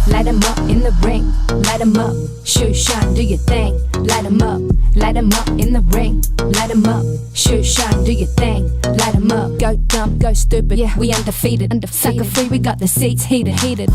light 'em up in the ring, light 'em up, shoot, shine, do your thing, light 'em up in the ring, light 'em up, shoot, shine, do your thing, light 'em up, go dumb, go stupid, yeah, we undefeated, sucker free, we got the seats heated,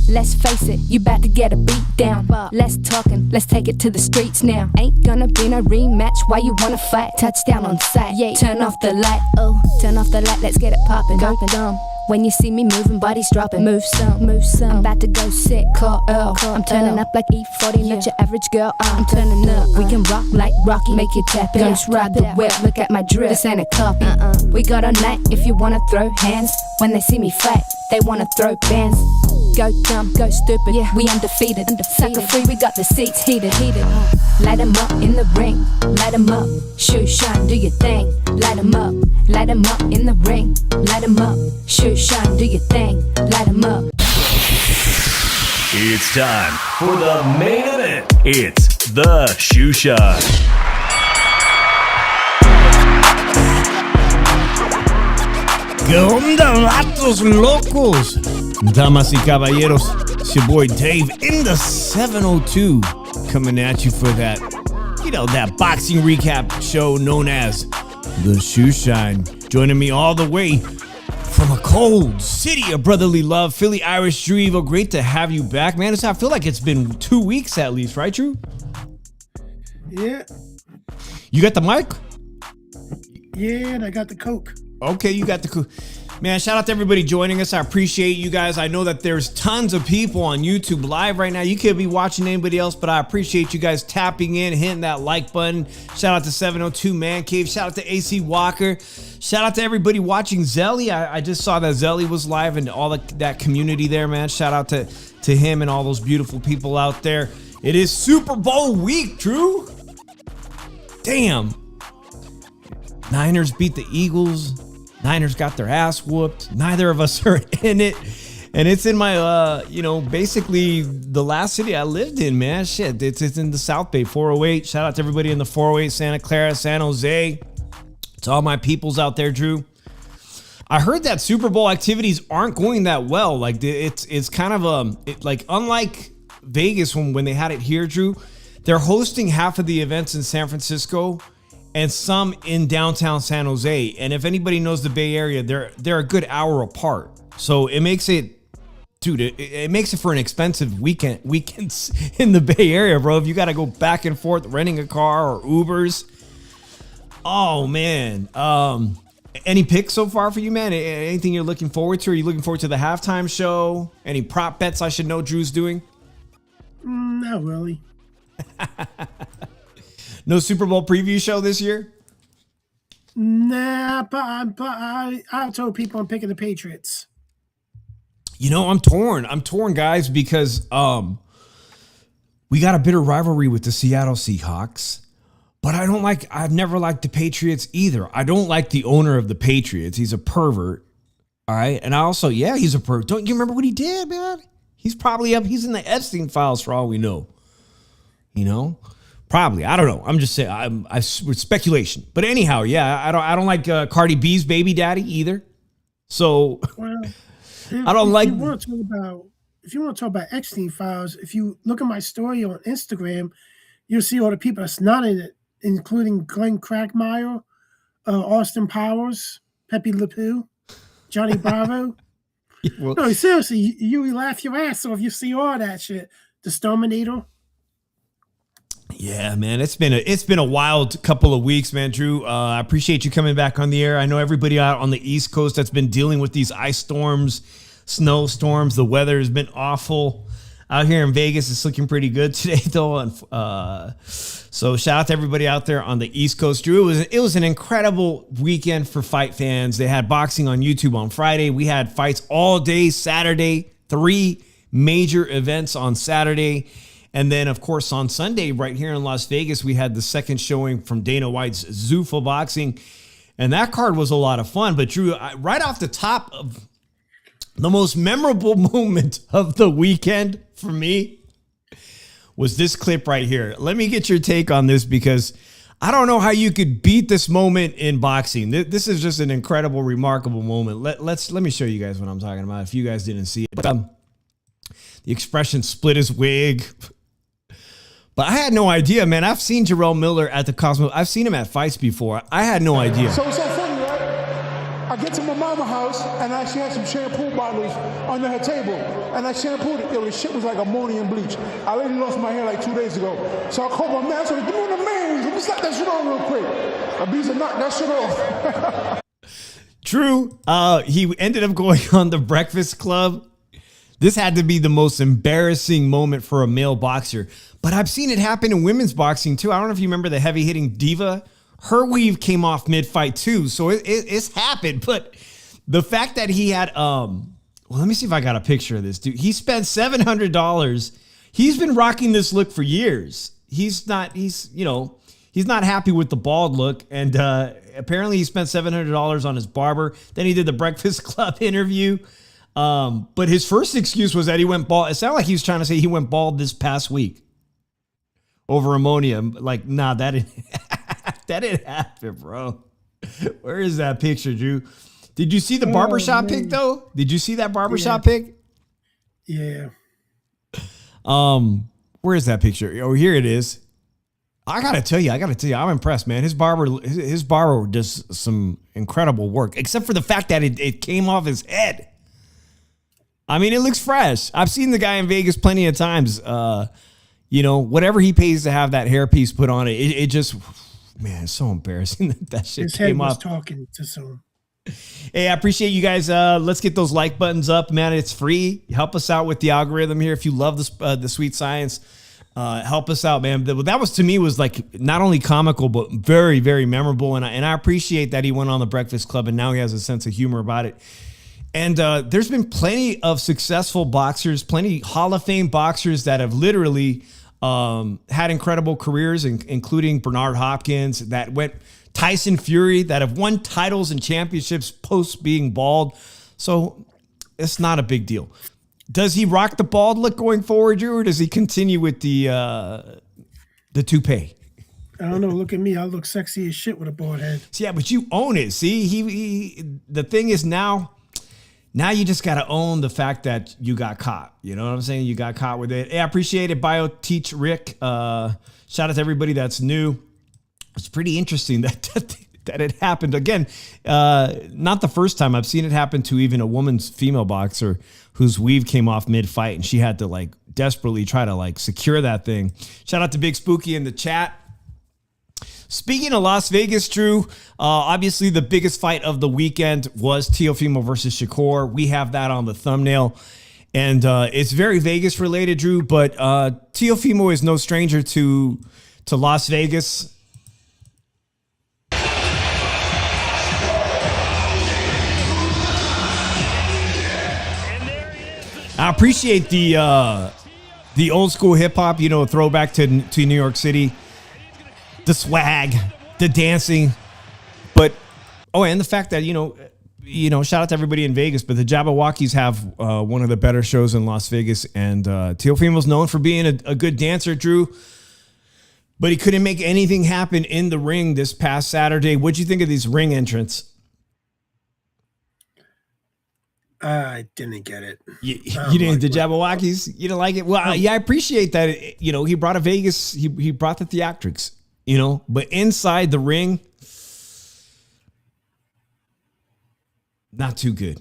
let's face it, you bout to get a beat down, less talking, let's take it to the streets now, ain't gonna be no rematch, why you wanna fight, touchdown on sight, yeah, turn off the light, oh, turn off the light, let's get it poppin', go dumb. When you see me moving, bodies dropping. Move some. I'm about to go sick. Call Earl. I'm turning up like E40, not your average girl. I'm turning up. We can rock like Rocky. Make you tap it. Ghost ride the whip. Look at my drip. This ain't a copy. We got a night if you wanna throw hands. When they see me fight, they wanna throw bands. Go dumb, go stupid. Yeah, we undefeated. Sucker free, we got the seats heated. Light 'em up in the ring. Light 'em up. Shoot, shine, do your thing. Light 'em up. Light 'em up in the ring. Light 'em up. Shoot, shine, do your thing. Light 'em up. It's time for the main event. It's the Shoe Shot. ¿Qué onda, vatos locos? Damas y caballeros, it's your boy Dave in the 702 coming at you for that, that boxing recap show known as The Shoe Shine. Joining me all the way from a cold city of brotherly love, Philly, Irish, Drew Evil. Great to have you back, man. I feel like it's been 2 weeks at least, right, Drew? Yeah. You got the mic? Yeah, and I got the Coke. Okay, you got the Coke. Man, shout out to everybody joining us. I appreciate you guys. I know that there's tons of people on YouTube live right now. You could be watching anybody else, but I appreciate you guys tapping in, hitting that like button. Shout out to 702 Man Cave. Shout out to AC Walker. Shout out to everybody watching Zelly. I just saw that Zelly was live and all that community there, man. Shout out to him and all those beautiful people out there. It is Super Bowl week, Drew. Damn. Niners beat the Eagles. Niners got their ass whooped. Neither of us are in it. And it's in my, basically the last city I lived in, man. Shit, it's in the South Bay, 408. Shout out to everybody in the 408, Santa Clara, San Jose. To all my peoples out there, Drew. I heard that Super Bowl activities aren't going that well. Like, it's kind of, like, unlike Vegas when they had it here, Drew, they're hosting half of the events in San Francisco and some in downtown San Jose. And if anybody knows the Bay Area, they're a good hour apart. So it makes it, dude, it makes it for an expensive weekends in the Bay Area, bro. If you got to go back and forth renting a car or Ubers. Oh, man. Any picks so far for you, man? Anything you're looking forward to? Are you looking forward to the halftime show? Any prop bets I should know Drew's doing? Not really. No Super Bowl preview show this year? Nah, but I told people I'm picking the Patriots. I'm torn. I'm torn, guys, because we got a bitter rivalry with the Seattle Seahawks. But I've never liked the Patriots either. I don't like the owner of the Patriots. He's a pervert. All right. And I also, he's a pervert. Don't you remember what he did, man? He's probably he's in the Epstein files for all we know. Probably. I don't know. I'm just saying, with speculation. But anyhow, I don't like Cardi B's baby daddy either. So I don't like. If you want to talk about Epstein files, if you look at my story on Instagram, you'll see all the people that's not in it, including Glenn Crackmeyer, Austin Powers, Pepe Le Pew, Johnny Bravo. Well, no, seriously, you laugh your ass off. You see all that shit. The Stominator. Yeah, man, it's been a wild couple of weeks, man, Drew. I appreciate you coming back on the air. I know everybody out on the East Coast that's been dealing with these ice storms, snowstorms. The weather has been awful. Out here in Vegas, it's looking pretty good today, though. So shout out to everybody out there on the East Coast, Drew. It was an incredible weekend for fight fans. They had boxing on YouTube on Friday. We had fights all day Saturday, 3 major events on Saturday. And then, of course, on Sunday, right here in Las Vegas, we had the second showing from Dana White's Zuffa Boxing. And that card was a lot of fun. But, Drew, right off the top of the most memorable moment of the weekend for me was this clip right here. Let me get your take on this because I don't know how you could beat this moment in boxing. This is just an incredible, remarkable moment. Let me show you guys what I'm talking about if you guys didn't see it. But, the expression split his wig. But I had no idea, man. I've seen Jerrell Miller at the Cosmo. I've seen him at fights before. I had no idea. So it's so funny, right? I get to my mama's house, and she had some shampoo bottles under her table. And I shampooed it. Yo, the shit was like ammonium bleach. I literally lost my hair like 2 days ago. So I called my man. I said, give me one of the main. Let me slap that shit on real quick. Abiza knocked that shit off. True. He ended up going on the Breakfast Club. This had to be the most embarrassing moment for a male boxer. But I've seen it happen in women's boxing too. I don't know if you remember the heavy-hitting diva. Her weave came off mid-fight too. So it's happened. But the fact that he had, well, let me see if I got a picture of this dude. He spent $700. He's been rocking this look for years. He's not happy with the bald look. And apparently he spent $700 on his barber. Then he did the Breakfast Club interview. But his first excuse was that he went bald. It sounded like he was trying to say he went bald this past week over ammonia. Like, nah, that didn't happen, bro. Where is that picture, Drew? Did you see the barbershop pic though? Did you see that barbershop pic? Yeah. Where is that picture? Oh, here it is. I gotta tell you, I'm impressed, man. His barber does some incredible work, except for the fact that it came off his head. I mean, it looks fresh. I've seen the guy in Vegas plenty of times. Whatever he pays to have that hairpiece put on it just, man, it's so embarrassing that shit his came head was off. talking to some. Hey, I appreciate you guys. Let's get those like buttons up, man. It's free. Help us out with the algorithm here. If you love the sweet science, help us out, man. That was, to me, was like not only comical but very, very memorable. And I appreciate that he went on the Breakfast Club and now he has a sense of humor about it. And there's been plenty of successful boxers, plenty Hall of Fame boxers that have literally had incredible careers, including Bernard Hopkins, that went Tyson Fury, that have won titles and championships post being bald. So it's not a big deal. Does he rock the bald look going forward, Drew, or does he continue with the toupee? I don't know. Look at me. I look sexy as shit with a bald head. Yeah, but you own it. See, the thing is now you just got to own the fact that you got caught. You know what I'm saying? You got caught with it. Hey, I appreciate it. Bio Teach Rick. Shout out to everybody that's new. It's pretty interesting that it happened. Again, not the first time. I've seen it happen to even a woman's female boxer whose weave came off mid-fight and she had to like desperately try to like secure that thing. Shout out to Big Spooky in the chat. Speaking of Las Vegas, Drew, obviously the biggest fight of the weekend was Teofimo versus Shakur. We have that on the thumbnail. And it's very Vegas related, Drew, but Teofimo is no stranger to Las Vegas. I appreciate the old school hip hop, throwback to New York City. The swag, the dancing, but and the fact that shout out to everybody in Vegas, but the Jabberwockies have one of the better shows in Las Vegas, and Teofimo's known for being a good dancer, Drew, but he couldn't make anything happen in the ring this past Saturday. What'd you think of these ring entrants? I didn't get it. You didn't, the Jabberwockies? You didn't like it? Well, I appreciate that. He brought a Vegas. He brought the theatrics. But inside the ring, not too good.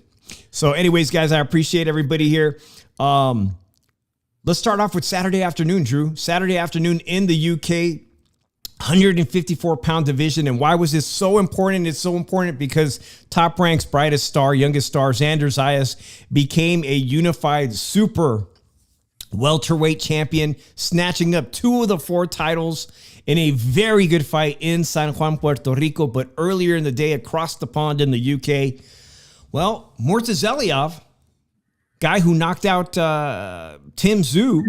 So anyways, guys, I appreciate everybody here. Let's start off with Saturday afternoon, Drew. Saturday afternoon in the UK, 154-pound division. And why was this so important? It's so important because Top Rank's brightest star, youngest star, Xander Zayas, became a unified super welterweight champion, snatching up 2 of the 4 titles in a very good fight in San Juan, Puerto Rico, but earlier in the day across the pond in the UK. Well, Murtazaliev, guy who knocked out Tim Tszyu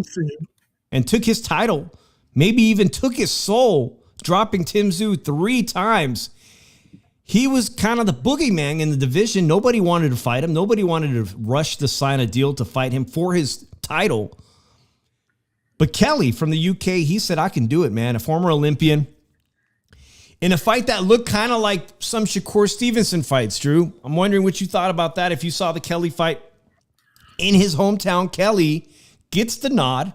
and took his title, maybe even took his soul, dropping Tim Tszyu 3 times. He was kind of the boogeyman in the division. Nobody wanted to fight him. Nobody wanted to rush to sign a deal to fight him for his title. But Kelly from the UK, he said, I can do it, man. A former Olympian. In a fight that looked kind of like some Shakur Stevenson fights, Drew. I'm wondering what you thought about that. If you saw the Kelly fight in his hometown, Kelly gets the nod.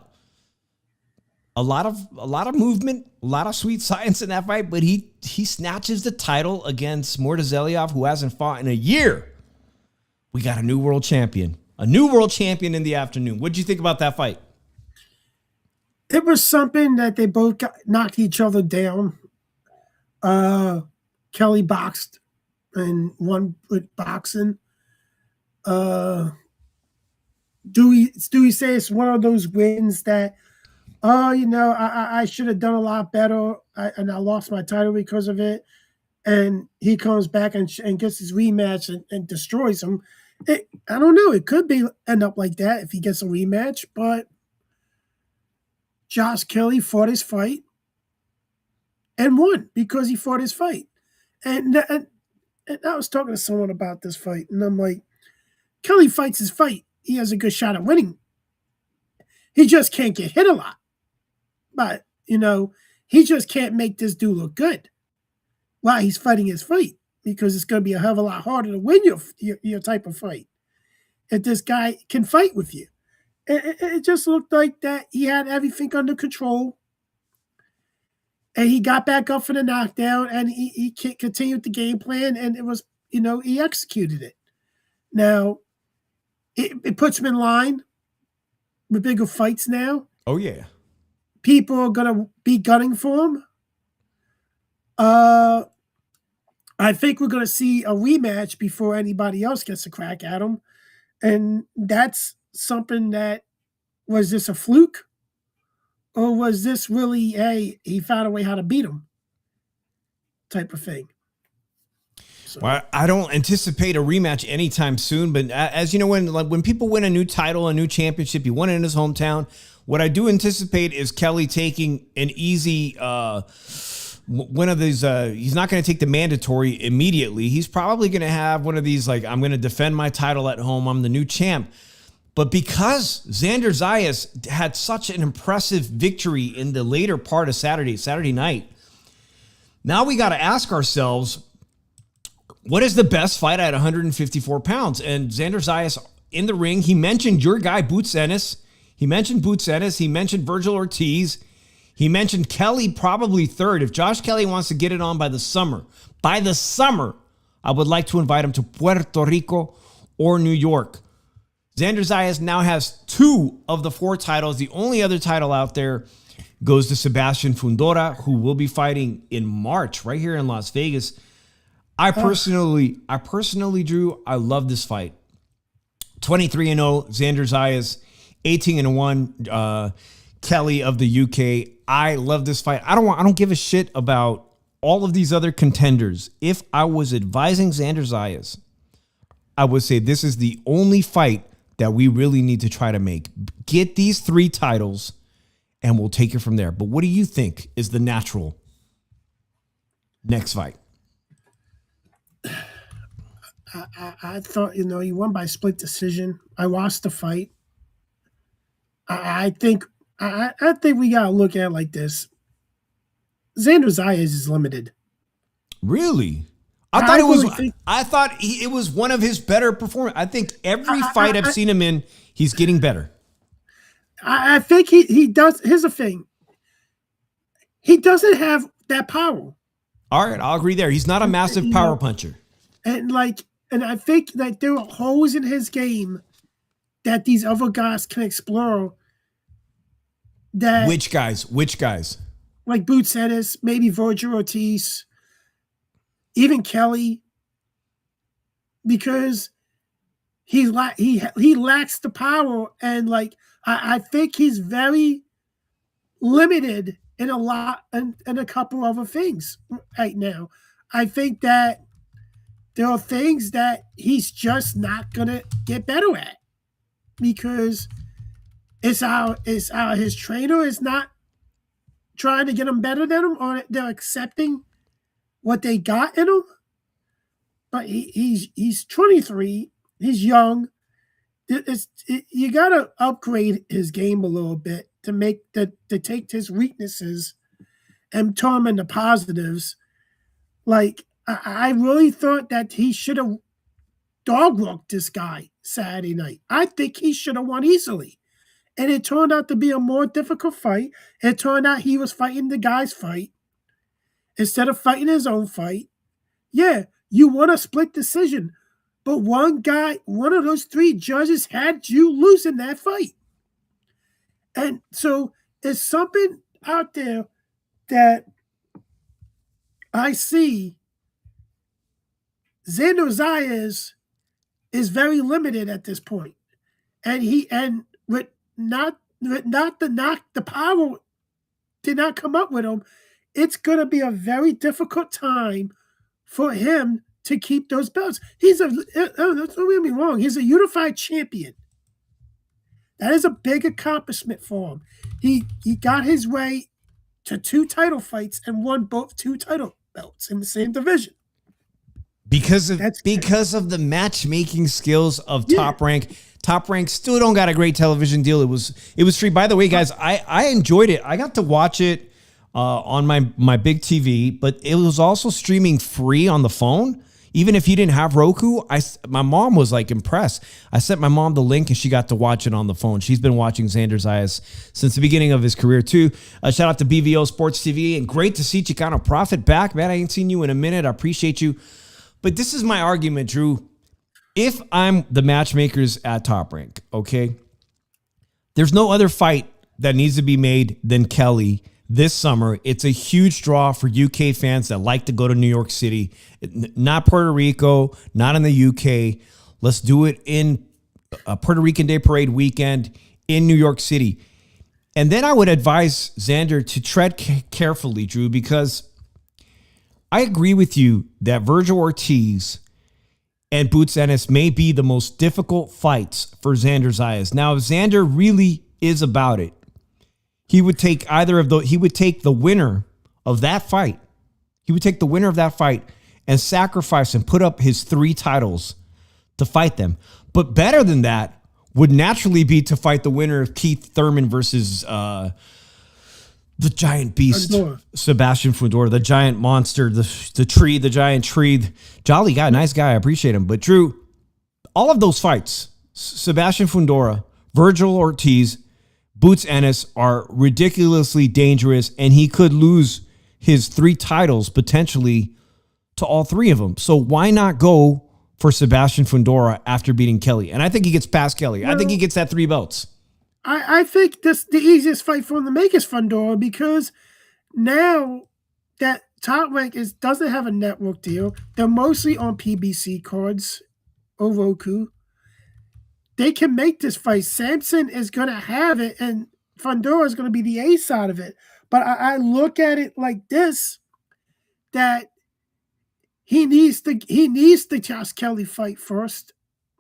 A lot of movement, a lot of sweet science in that fight, but he snatches the title against Mortazeliov, who hasn't fought in a year. We got a new world champion. A new world champion in the afternoon. What did you think about that fight? It was something that they both knocked each other down. Kelly boxed and won with boxing. Do we say it's one of those wins that, I should have done a lot better and I lost my title because of it. And he comes back and gets his rematch and destroys him. I don't know. It could end up like that if he gets a rematch, but Josh Kelly fought his fight and won because he fought his fight. And I was talking to someone about this fight, and I'm like, Kelly fights his fight. He has a good shot at winning. He just can't get hit a lot. But, he just can't make this dude look good while he's fighting his fight, because it's going to be a hell of a lot harder to win your type of fight if this guy can fight with you. It just looked like that he had everything under control, and he got back up for the knockdown, and he continued the game plan, and it was, he executed it. Now, it puts him in line with bigger fights now. Oh, yeah. People are going to be gunning for him. I think we're going to see a rematch before anybody else gets a crack at him. And that's something that, was this a fluke? Or was this really, hey, he found a way how to beat him type of thing? So. Well, I don't anticipate a rematch anytime soon, but as you know, when people win a new title, a new championship, he won it in his hometown. What I do anticipate is Kelly taking an easy one of these. He's not going to take the mandatory immediately. He's probably going to have one of these, like, I'm going to defend my title at home. I'm the new champ. But because Xander Zayas had such an impressive victory in the later part of Saturday night, now we got to ask ourselves, what is the best fight at 154 pounds? And Xander Zayas in the ring, he mentioned your guy, Boots Ennis. He mentioned Virgil Ortiz. He mentioned Kelly probably third. If Josh Kelly wants to get it on by the summer, I would like to invite him to Puerto Rico or New York. Xander Zayas now has 2 of the 4 titles. The only other title out there goes to Sebastian Fundora, who will be fighting in March right here in Las Vegas. I personally, Drew, I love this fight. 23-0, Xander Zayas, 18-1, Kelly of the UK. I love this fight. I don't give a shit about all of these other contenders. If I was advising Xander Zayas, I would say this is the only fight that we really need to try to make. Get these 3 titles, and we'll take it from there. But what do you think is the natural next fight? I thought, he won by split decision. I watched the fight. I think we gotta look at it like this. Xander Zayas is limited. Really? I thought it was one of his better performances. I think every fight I've seen him in, he's getting better. I think he does. Here's the thing. He doesn't have that power. All right, I'll agree there. He's not a massive power puncher. And I think that there are holes in his game that these other guys can explore. That Which guys? Like Boots Ennis, maybe Virgil Ortiz, even Kelly, because he lacks the power, and I think he's very limited in a couple other things right now. I think that there are things that he's just not gonna get better at because his trainer is not trying to get him better than him, or they're accepting what they got in him. But he's 23. He's young. You got to upgrade his game a little bit to take his weaknesses and turn them into positives. I really thought that he should have dog walked this guy Saturday night. I think he should have won easily. and it turned out to be a more difficult fight. It turned out he was fighting the guy's fight instead of fighting his own fight. Yeah, you want a split decision, but one of those three judges had you losing that fight. And so there's something out there that I see. Xander Zayas is very limited at this point. And with not the power did not come up with him, it's going to be a very difficult time for him to keep those belts. Don't get me wrong, he's a unified champion. That is a big accomplishment for him. He got his way to 2 title fights and won both 2 title belts in the same division. Because of the matchmaking skills of Top Rank. Top Rank still don't got a great television deal. It was free. By the way, guys, I enjoyed it. I got to watch it on my big TV, but it was also streaming free on the phone. Even if you didn't have Roku, my mom was like impressed. I sent my mom the link and she got to watch it on the phone. She's been watching Xander Zayas since the beginning of his career too. Shout out to BVO Sports TV, and great to see Chicano Prophet back, man. I ain't seen you in a minute. I appreciate you. But this is my argument, Drew. If I'm the matchmakers at Top Rank, okay, there's no other fight that needs to be made than Kelly this summer. It's a huge draw for UK fans that like to go to New York City, not Puerto Rico, not in the UK. Let's do it in a Puerto Rican Day Parade weekend in New York City. And then I would advise Xander to tread carefully, Drew, because I agree with you that Virgil Ortiz and Boots Ennis may be the most difficult fights for Xander Zayas. Now, if Xander really is about it, he would take the winner of that fight. He would take the winner of that fight and sacrifice and put up his 3 titles to fight them. But better than that would naturally be to fight the winner of Keith Thurman versus the giant beast, Sebastian Fundora, the giant monster, the giant tree. Jolly guy, nice guy. I appreciate him. But Drew, all of those fights, Sebastian Fundora, Virgil Ortiz, Boots Ennis, are ridiculously dangerous, and he could lose his 3 titles potentially to all 3 of them. So why not go for Sebastian Fundora after beating Kelly? And I think he gets past Kelly. Well, I think he gets that 3 belts. I think the easiest fight for him to make is Fundora, because now that Top Rank doesn't have a network deal, they're mostly on PBC cards or Roku. They can make this fight. Samson is going to have it, and Fundora is going to be the A side of it. But I look at it like this, that he needs the Josh Kelly fight first,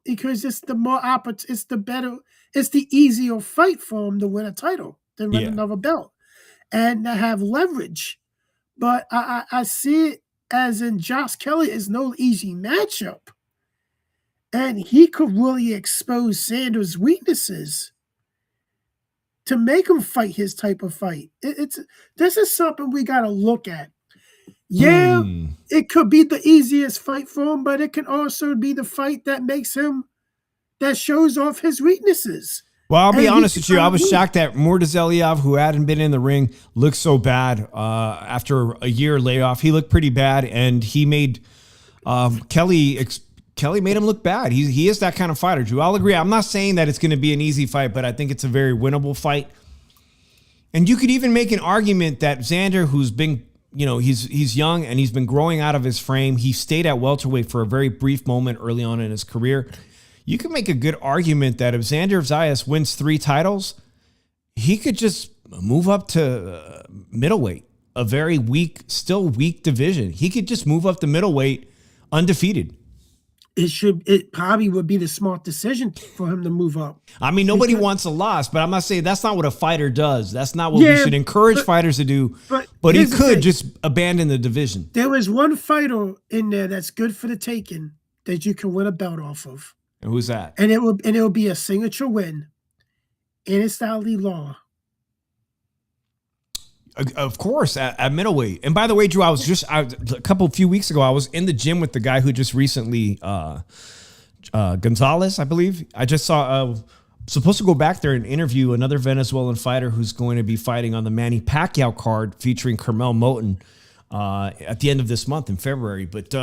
because it's the more it's the better, it's the easier fight for him to win a title than win another belt and to have leverage. But I see it as in Josh Kelly is no easy matchup. And he could really expose Xander's weaknesses to make him fight his type of fight. This is something we got to look at. Yeah, it could be the easiest fight for him, but it can also be the fight that that shows off his weaknesses. Well, I'll be honest with you. I was shocked that Murtazaliyev, who hadn't been in the ring, looked so bad after a year layoff. He looked pretty bad, and he made Kelly made him look bad. He is that kind of fighter, Drew. I'll agree. I'm not saying that it's going to be an easy fight, but I think it's a very winnable fight. And you could even make an argument that Xander, who's been, he's young and he's been growing out of his frame. He stayed at welterweight for a very brief moment early on in his career. You can make a good argument that if Xander Zayas wins 3 titles, he could just move up to middleweight, a very still weak division. He could just move up to middleweight undefeated. It probably would be the smart decision for him to move up. I mean, nobody wants a loss, but I'm not saying that's not what a fighter does. That's not what we should encourage fighters to do. But he could just abandon the division. There is one fighter in there that's good for the taking that you can win a belt off of. And who's that? And it will be a signature win. And it's Ali Law. Of course, at middleweight. And by the way, Drew, a few weeks ago, I was in the gym with the guy who just recently, Gonzalez, I believe. I just saw supposed to go back there and interview another Venezuelan fighter who's going to be fighting on the Manny Pacquiao card featuring Carmel Moten at the end of this month in February. But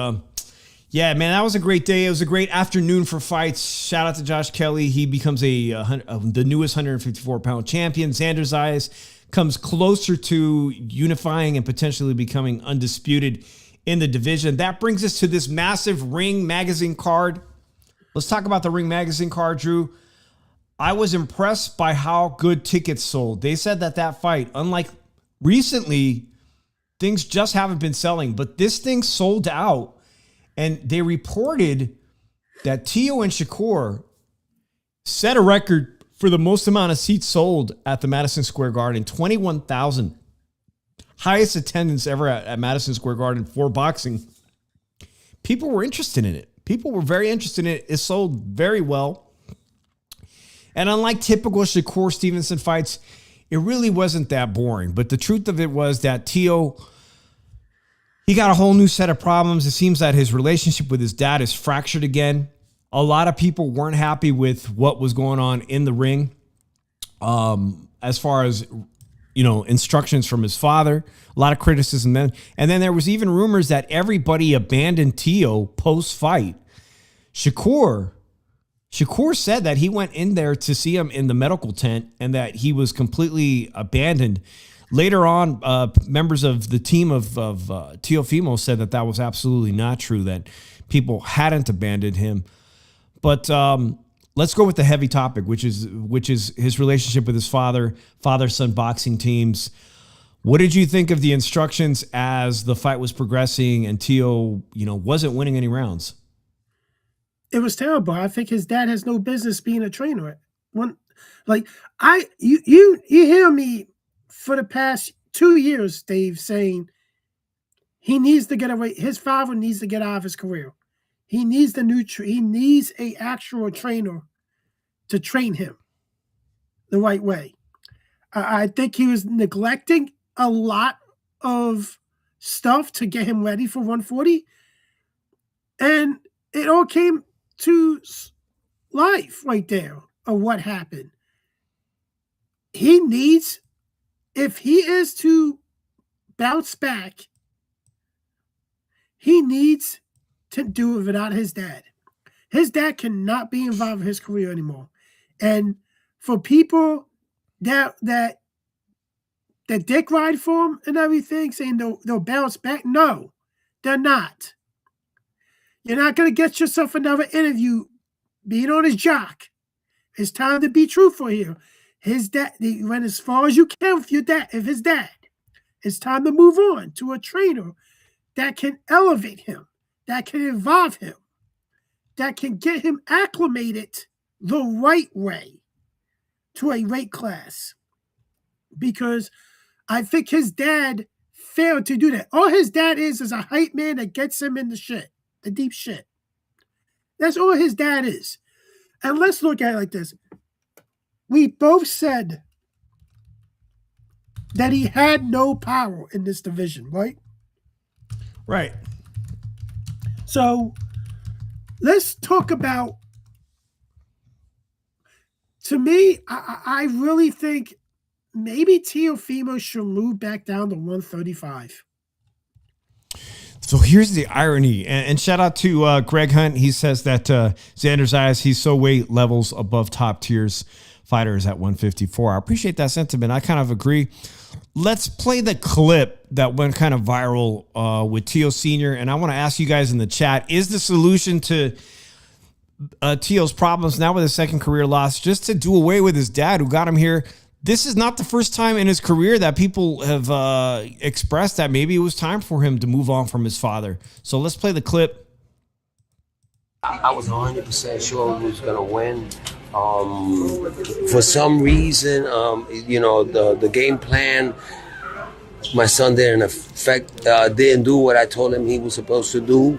yeah, man, that was a great day. It was a great afternoon for fights. Shout out to Josh Kelly. He becomes the newest 154-pound champion. Xander Zayas comes closer to unifying and potentially becoming undisputed in the division. That brings us to this massive Ring Magazine card. Let's talk about the Ring Magazine card, Drew. I was impressed by how good tickets sold. They said that fight, unlike recently, things just haven't been selling, but this thing sold out. And they reported that Teo and Shakur set a record for the most amount of seats sold at the Madison Square Garden, 21,000. Highest attendance ever at Madison Square Garden for boxing. People were interested in it. People were very interested in it. It sold very well. And unlike typical Shakur Stevenson fights, it really wasn't that boring. But the truth of it was that Teo, he got a whole new set of problems. It seems that his relationship with his dad is fractured again. A lot of people weren't happy with what was going on in the ring. As far as, instructions from his father, a lot of criticism then. And then there was even rumors that everybody abandoned Teo post-fight. Shakur said that he went in there to see him in the medical tent and that he was completely abandoned. Later on, members of the team of Teofimo said that was absolutely not true, that people hadn't abandoned him. But let's go with the heavy topic, which is his relationship with his father-son boxing teams. What did you think of the instructions as the fight was progressing and Teo, wasn't winning any rounds? It was terrible. I think his dad has no business being a trainer. You hear me for the past 2 years, Dave, saying he needs to get away. His father needs to get out of his career. He needs he needs a actual trainer to train him the right way. I think he was neglecting a lot of stuff to get him ready for 140. And it all came to life right there of what happened. He needs, if he is to bounce back, he needs to do it without his dad. His dad cannot be involved in his career anymore. And for people that dick ride for him and everything, saying they'll bounce back, no, they're not. You're not going to get yourself another interview being on his jock. It's time to be truthful here. His dad, he went as far as you can with your dad, if his dad. It's time to move on to a trainer that can elevate him, that can evolve him, that can get him acclimated the right way to a weight class. Because I think his dad failed to do that. All his dad is a hype man that gets him in the shit, the deep shit. That's all his dad is. And let's look at it like this. We both said that he had no power in this division, right? Right. So let's talk about, to me, I really think maybe Teofimo should move back down to 135. So here's the irony, and shout out to Greg Hunt. He says that Xander Zayas, he's so weight levels above top tiers fighters at 154. I appreciate that sentiment. I kind of agree. Let's play the clip that went kind of viral with Teo Sr. And I want to ask you guys in the chat, is the solution to Teo's problems now with his second career loss just to do away with his dad who got him here? This is not the first time in his career that people have expressed that maybe it was time for him to move on from his father. So let's play the clip. I was 100% sure he was going to win. For some reason, the game plan, my son didn't do what I told him he was supposed to do.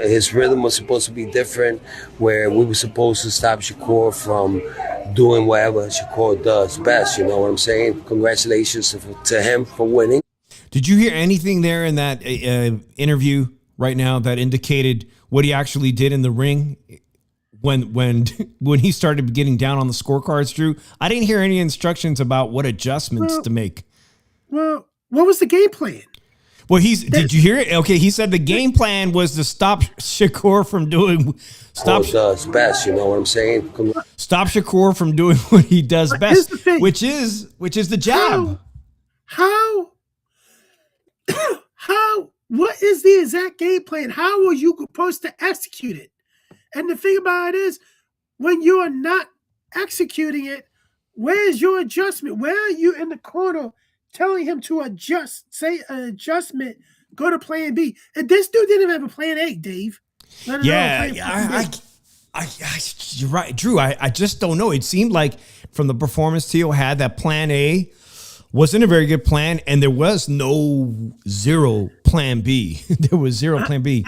His rhythm was supposed to be different, where we were supposed to stop Shakur from doing whatever Shakur does best. You know what I'm saying? Congratulations to him for winning. Did you hear anything there in that interview right now that indicated what he actually did in the ring? when he started getting down on the scorecards, Drew. I didn't hear any instructions about what adjustments to make. Well, what was the game plan? Well, did you hear it? Okay, he said the game plan was to stop Shakur from doing does best. You know what I'm saying? Stop Shakur from doing what he does best, which is the jab. How? What is the exact game plan? How are you supposed to execute it? And the thing about it is, when you are not executing it, where's your adjustment? Where are you in the corner telling him to adjust? Say an adjustment, go to plan B. And this dude didn't even have a plan A, Dave. You're right, Drew. I just don't know. It seemed like from the performance Teo had, that plan A wasn't a very good plan, and there was zero plan B. There was zero plan B.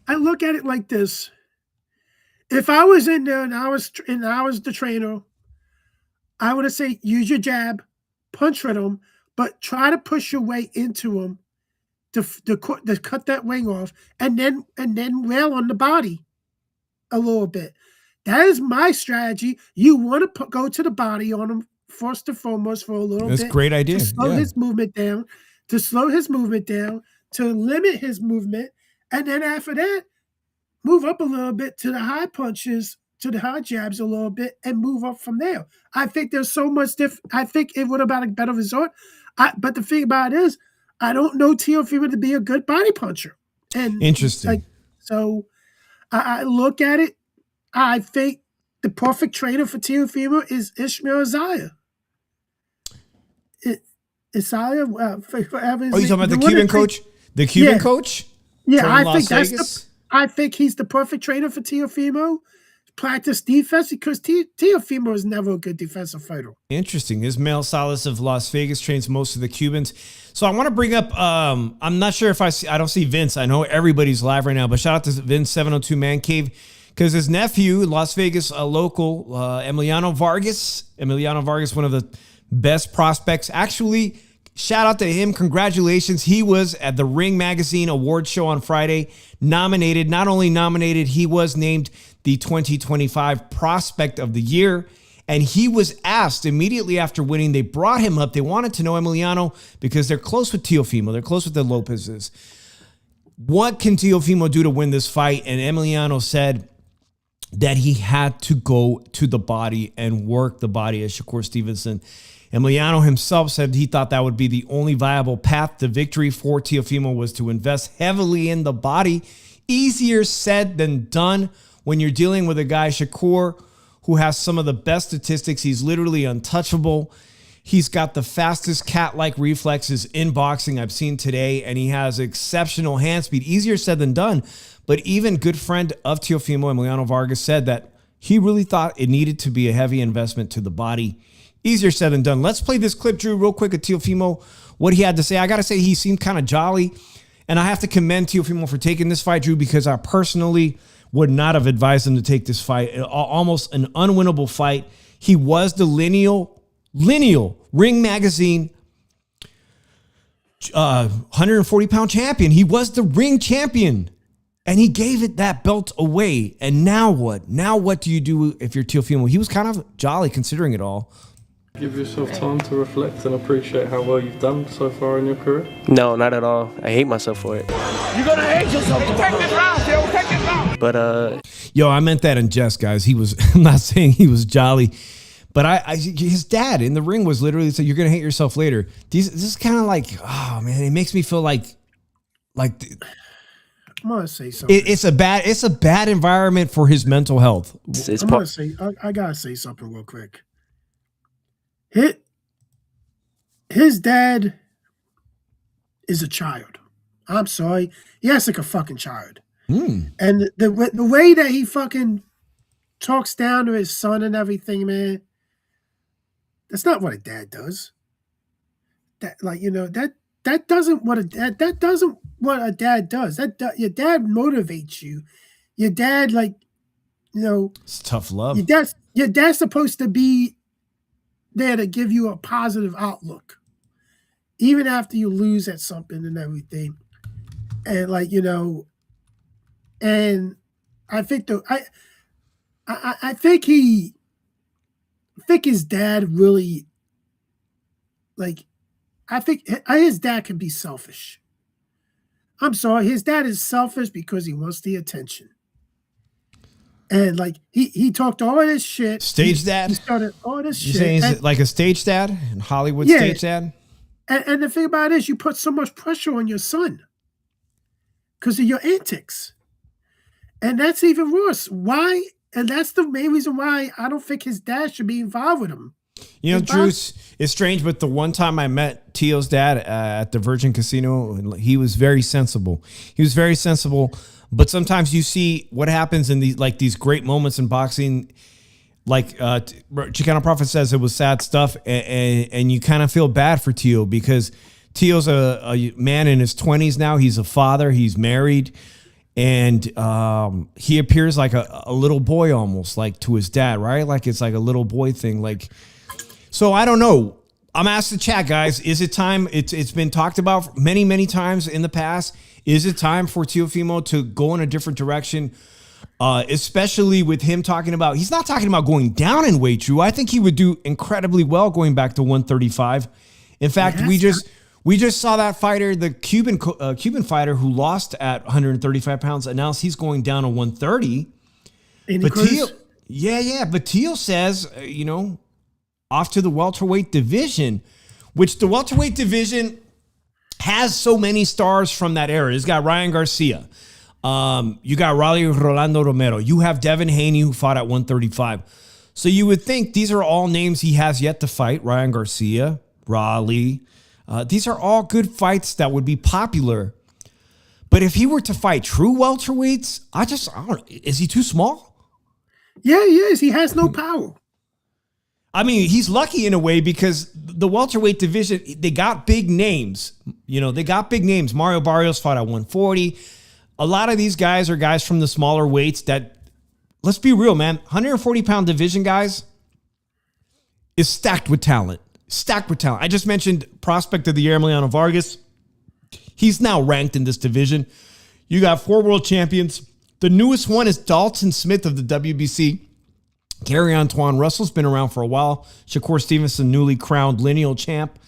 I look at it like this. If I was in there and I was the trainer, I would have said, use your jab, punch at him, but try to push your way into him to cut that wing off, and then rail on the body a little bit. That is my strategy. You want to go to the body on him first and foremost for a little bit. That's a great idea. To slow his movement down, to limit his movement, and then after that, move up a little bit to the high punches, to the high jabs a little bit, and move up from there. I think there's so much I think it would have been a better result. But the thing about it is, I don't know Teofimo to be a good body puncher. And interesting. So I look at it. I think the perfect trainer for Teofimo is Ishmael Zayas. Isaiah, forever. Oh, you talking about the Cuban coach? The Cuban coach? Yeah, I think he's the perfect trainer for Teofimo. Practice defense, because Teofimo is never a good defensive fighter. Interesting. Ismael Salas of Las Vegas trains most of the Cubans. So I want to bring up, I'm not sure if I don't see Vince. I know everybody's live right now, but shout out to Vince 702 Man Cave, because his nephew, Las Vegas local, Emiliano Vargas, one of the best prospects. Actually, shout out to him. Congratulations. He was at the Ring Magazine award show on Friday, nominated. Not only nominated, he was named the 2025 Prospect of the Year. And he was asked immediately after winning, they brought him up. They wanted to know Emiliano because they're close with Teofimo. They're close with the Lopez's. What can Teofimo do to win this fight? And Emiliano said that he had to go to the body and work the body as Shakur Stevenson. Emiliano himself said he thought that would be the only viable path to victory for Teofimo, was to invest heavily in the body. Easier said than done when you're dealing with a guy, Shakur, who has some of the best statistics. He's literally untouchable. He's got the fastest cat-like reflexes in boxing I've seen today, and he has exceptional hand speed. Easier said than done, but even good friend of Teofimo, Emiliano Vargas, said that he really thought it needed to be a heavy investment to the body. Easier said than done. Let's play this clip, Drew, real quick of Teofimo, what he had to say. I got to say, he seemed kind of jolly, and I have to commend Teofimo for taking this fight, Drew, because I personally would not have advised him to take this fight. Almost an unwinnable fight. He was the lineal Ring Magazine 140-pound champion. He was the ring champion, and he gave that belt away. And now what? Now what do you do if you're Teofimo? He was kind of jolly considering it all. Give yourself time to reflect and appreciate how well you've done so far in your career? No, not at all. I hate myself for it. You're gonna hate yourself. Take this round, Phil. Take this round. But yo, I meant that in jest, guys. He was. I'm not saying he was jolly, but his dad in the ring was literally said, "You're gonna hate yourself later." This is kind of like, oh man, it makes me feel like. I'm gonna say something. It's a bad environment for his mental health. I gotta say something real quick. His dad is a child. I'm sorry. He acts like a fucking child. And the way that he fucking talks down to his son and everything, man, that's not what a dad does. That doesn't what a dad does. Your dad motivates you. Your dad, it's tough love. Your dad's supposed to be there to give you a positive outlook, even after you lose at something and everything. And and I think I think his dad really, like, I think his dad can be selfish. I'm sorry, his dad is selfish because he wants the attention. And like he talked all of this shit. Stage dad? He started all this You shit. saying he's like a stage dad? And Hollywood stage dad? And the thing about it is you put so much pressure on your son because of your antics. And that's even worse. Why? And that's the main reason why I don't think his dad should be involved with him. You know, Drew, it's strange, but the one time I met Teo's dad at the Virgin Casino, he was very sensible. He was very sensible, but sometimes you see what happens in these great moments in boxing. Like Chicano Prophet says, it was sad stuff, and you kind of feel bad for Teo because Teo's a man in his 20s now. He's a father. He's married. And he appears like a little boy almost, like to his dad, right? Like it's like a little boy thing. Like, so I don't know. I'm asked the chat, guys. Is it time? It's been talked about many, many times in the past. Is it time for Teofimo to go in a different direction? Especially with him talking about, he's not talking about going down in weight, Drew. I think he would do incredibly well going back to 135. In fact, we just saw that fighter, the Cuban fighter who lost at 135 pounds, announced he's going down to 130. But Teo says, off to the welterweight division, which the welterweight division has so many stars from that era. It's got Ryan Garcia. You got Rolando Romero. You have Devin Haney, who fought at 135. So you would think these are all names he has yet to fight. Ryan Garcia, Raleigh. These are all good fights that would be popular. But if he were to fight true welterweights, I don't know. Is he too small? Yeah, he is. He has no power. I mean, he's lucky in a way because the welterweight division, they got big names. They got big names. Mario Barrios fought at 140. A lot of these guys are guys from the smaller weights that, let's be real, man, 140-pound division, guys, is stacked with talent. Stacked with talent. I just mentioned prospect of the year, Emiliano Vargas. He's now ranked in this division. You got 4 world champions. The newest one is Dalton Smith of the WBC. Gary Antoine Russell's been around for a while. Shakur Stevenson, newly crowned lineal champ.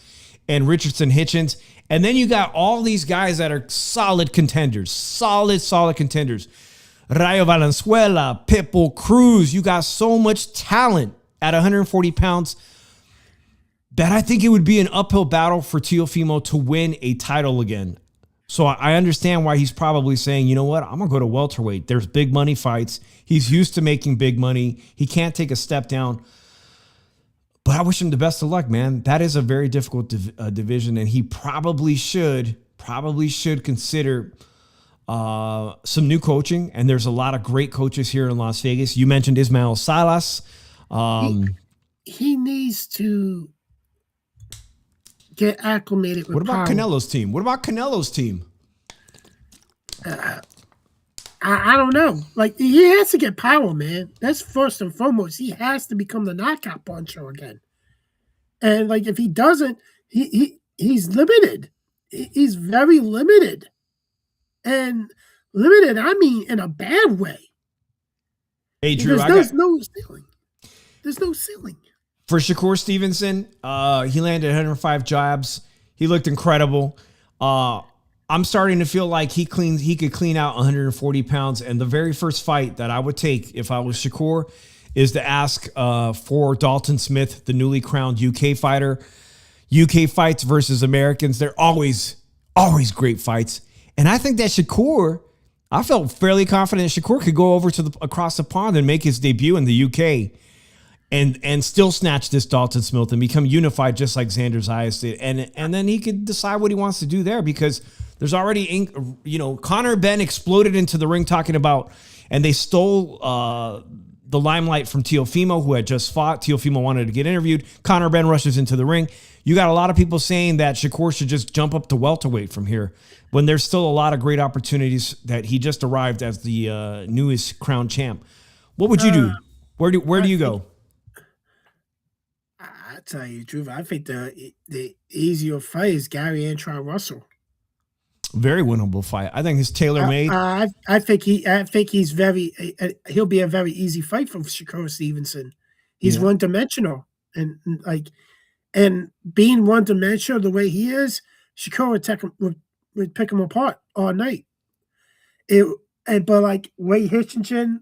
And Richardson Hitchens. And then you got all these guys that are solid contenders. Solid contenders. Rayo Valenzuela, Pitbull Cruz. You got so much talent at 140 pounds that I think it would be an uphill battle for Teofimo to win a title again. So I understand why he's probably saying, you know what, I'm going to go to welterweight. There's big money fights. He's used to making big money. He can't take a step down. But I wish him the best of luck, man. That is a very difficult division, and he probably should consider some new coaching. And there's a lot of great coaches here in Las Vegas. You mentioned Ismael Salas. He needs to get acclimated with What about power. Canelo's team? I don't know. Like, he has to get power, man. That's first and foremost. He has to become the knockout puncher again. And like, if he doesn't, he's limited. He's very limited. And limited, I mean, in a bad way. Hey, Drew, there's no ceiling. There's no ceiling. For Shakur Stevenson, he landed 105 jabs. He looked incredible. I'm starting to feel like he could clean out 140 pounds. And the very first fight that I would take if I was Shakur is to ask for Dalton Smith, the newly crowned UK fighter. UK fights versus Americans, they're always great fights. And I think that I felt fairly confident Shakur could go over to across the pond and make his debut in the UK. And still snatch this Dalton Smith and become unified just like Xander Zayas did. And then he could decide what he wants to do there because there's already, Conor Ben exploded into the ring talking about, and they stole the limelight from Teofimo, who had just fought. Teofimo wanted to get interviewed. Conor Ben rushes into the ring. You got a lot of people saying that Shakur should just jump up to welterweight from here when there's still a lot of great opportunities that he just arrived as the newest crown champ. What would you do? Where do you go? I tell you the truth, I think the easier fight is Gary Antoine Russell. Very winnable fight. I think it's tailor-made. I think he's he'll be a very easy fight for Shakur Stevenson. He's one-dimensional, and being one-dimensional the way he is, Shakur would pick him apart all night. But like Wade Hitchinson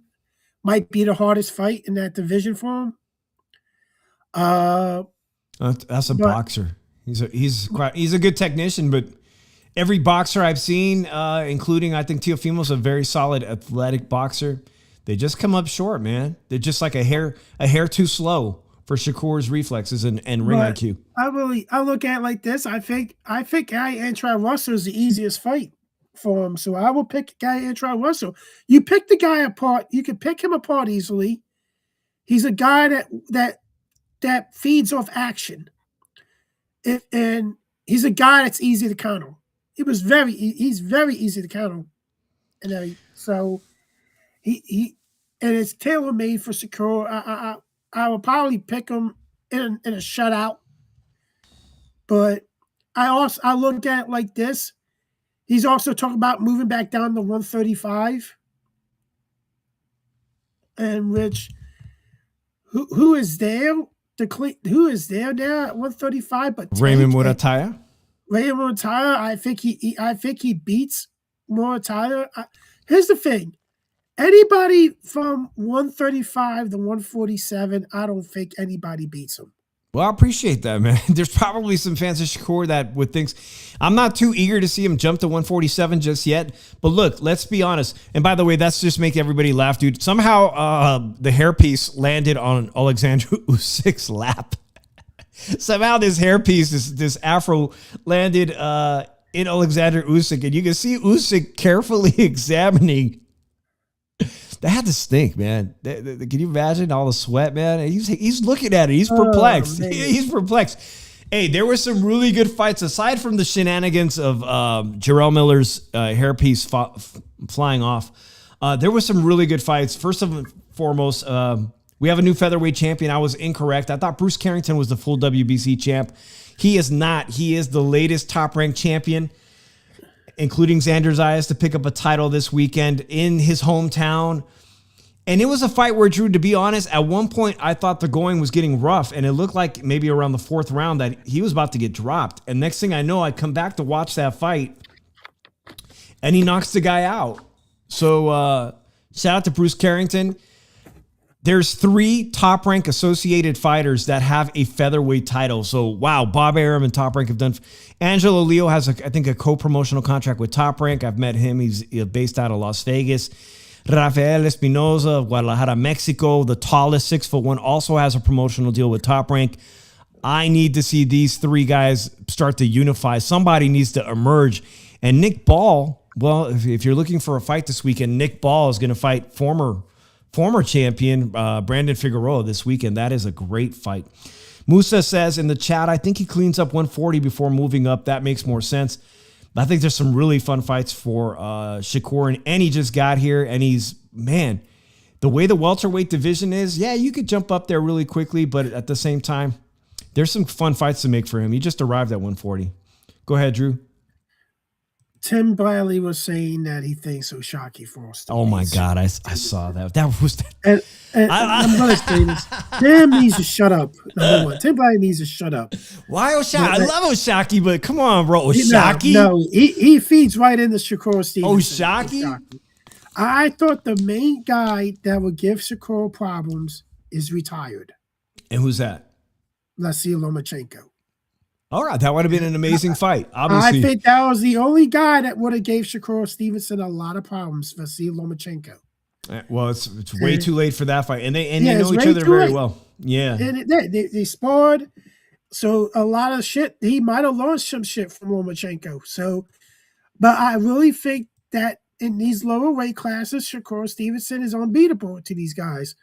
might be the hardest fight in that division for him. That's a boxer. He's a good technician, but every boxer I've seen, including I think Teofimo's a very solid athletic boxer, they just come up short, man. They're just like a hair too slow for Shakur's reflexes and ring IQ. I look at it like this. I think Guy Antrell Russell is the easiest fight for him. So I will pick Guy Antrell Russell. You pick the guy apart, you can pick him apart easily. He's a guy that feeds off action. And he's a guy that's easy to counter. He's very easy to counter. And so he and it's tailor made for Shakur. I will probably pick him in a shutout. But I look at it like this. He's also talking about moving back down to 135. And which who is there? Who is there now at 135? But Raymond Murataya. Raymond Murataya, I think he beats Murataya. Here's the thing. Anybody from 135 to 147, I don't think anybody beats him. Well, I appreciate that, man. There's probably some fans of Shakur that would think I'm not too eager to see him jump to 147 just yet. But look, let's be honest. And by the way, that's just make everybody laugh, dude. Somehow the hairpiece landed on Alexander Usyk's lap. Somehow this hairpiece, this afro, landed in Alexander Usyk, and you can see Usyk carefully examining. That had to stink, man. Can you imagine all the sweat, man? He's looking at it. He's perplexed. He's perplexed. Hey, there were some really good fights aside from the shenanigans of Jerrell Miller's hairpiece flying off. There were some really good fights. First and foremost, we have a new featherweight champion. I was incorrect. I thought Bruce Carrington was the full WBC champ. He is not. He is the latest top-ranked champion, including Xander Zayas, to pick up a title this weekend in his hometown. And it was a fight where, Drew, to be honest, at one point I thought the going was getting rough, and it looked like maybe around the fourth round that he was about to get dropped. And next thing I know, I come back to watch that fight, and he knocks the guy out. So shout out to Bruce Carrington. There's 3 top-ranked associated fighters that have a featherweight title. So, wow, Bob Arum and Top Rank have done. Angelo Leo has, I think, a co-promotional contract with Top Rank. I've met him. He's based out of Las Vegas. Rafael Espinoza of Guadalajara, Mexico, the tallest 6'1", also has a promotional deal with Top Rank. I need to see these 3 guys start to unify. Somebody needs to emerge. And Nick Ball, well, if you're looking for a fight this weekend, Nick Ball is going to fight former champion Brandon Figueroa this weekend. That is a great fight. Musa says in the chat, I think he cleans up 140 before moving up. That makes more sense. I think there's some really fun fights for Shakur, and he just got here, and he's, man, the way the welterweight division is, yeah, you could jump up there really quickly, but at the same time, there's some fun fights to make for him. He just arrived at 140. Go ahead, Drew. Tim Bradley was saying that he thinks O'Shaquie Foster. Oh my God, I saw that. That was. And I'm gonna say this. Tim needs to shut up. Number one, Tim Bradley needs to shut up. Why O'Shaquie? I love O'Shaquie, but come on, bro, O'Shaquie. No, he feeds right into Shakur Stevenson. O'Shaquie. I thought the main guy that would give Shakur problems is retired. And who's that? Vasyl Lomachenko. All right, that would have been an amazing fight. Obviously, I think that was the only guy that would have gave Shakur Stevenson a lot of problems. Vasyl Lomachenko. Well, it's way too late for that fight, and they know each other very well. Yeah, and they sparred, so a lot of shit. He might have lost some shit from Lomachenko. So, but I really think that in these lower weight classes, Shakur Stevenson is unbeatable to these guys.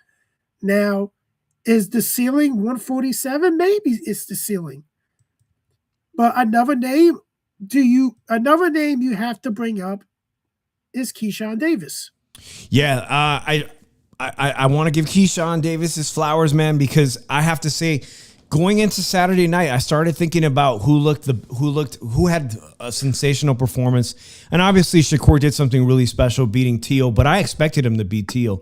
Now, is the ceiling 147? Maybe it's the ceiling. But another name you have to bring up is Keyshawn Davis. Yeah, I want to give Keyshawn Davis his flowers, man, because I have to say, going into Saturday night, I started thinking about who had a sensational performance, and obviously Shakur did something really special beating Teo, but I expected him to beat Teo.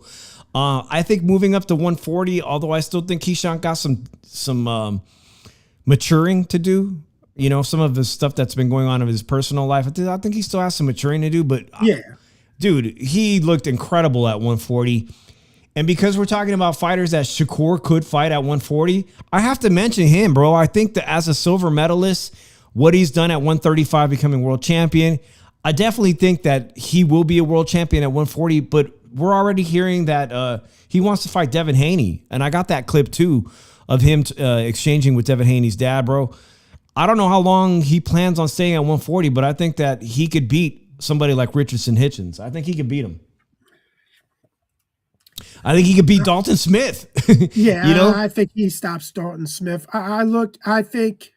I think moving up to 140, although I still think Keyshawn got some maturing to do. You know, some of the stuff that's been going on in his personal life. I think he still has some maturing to do, but yeah, dude, he looked incredible at 140. And because we're talking about fighters that Shakur could fight at 140, I have to mention him, bro. I think that as a silver medalist, what he's done at 135, becoming world champion, I definitely think that he will be a world champion at 140, but we're already hearing that he wants to fight Devin Haney. And I got that clip too of him exchanging with Devin Haney's dad, bro. I don't know how long he plans on staying at 140, but I think that he could beat somebody like Richardson Hitchens. I think he could beat him. I think he could beat Dalton Smith. Yeah, you know? I think he stops Dalton Smith. I think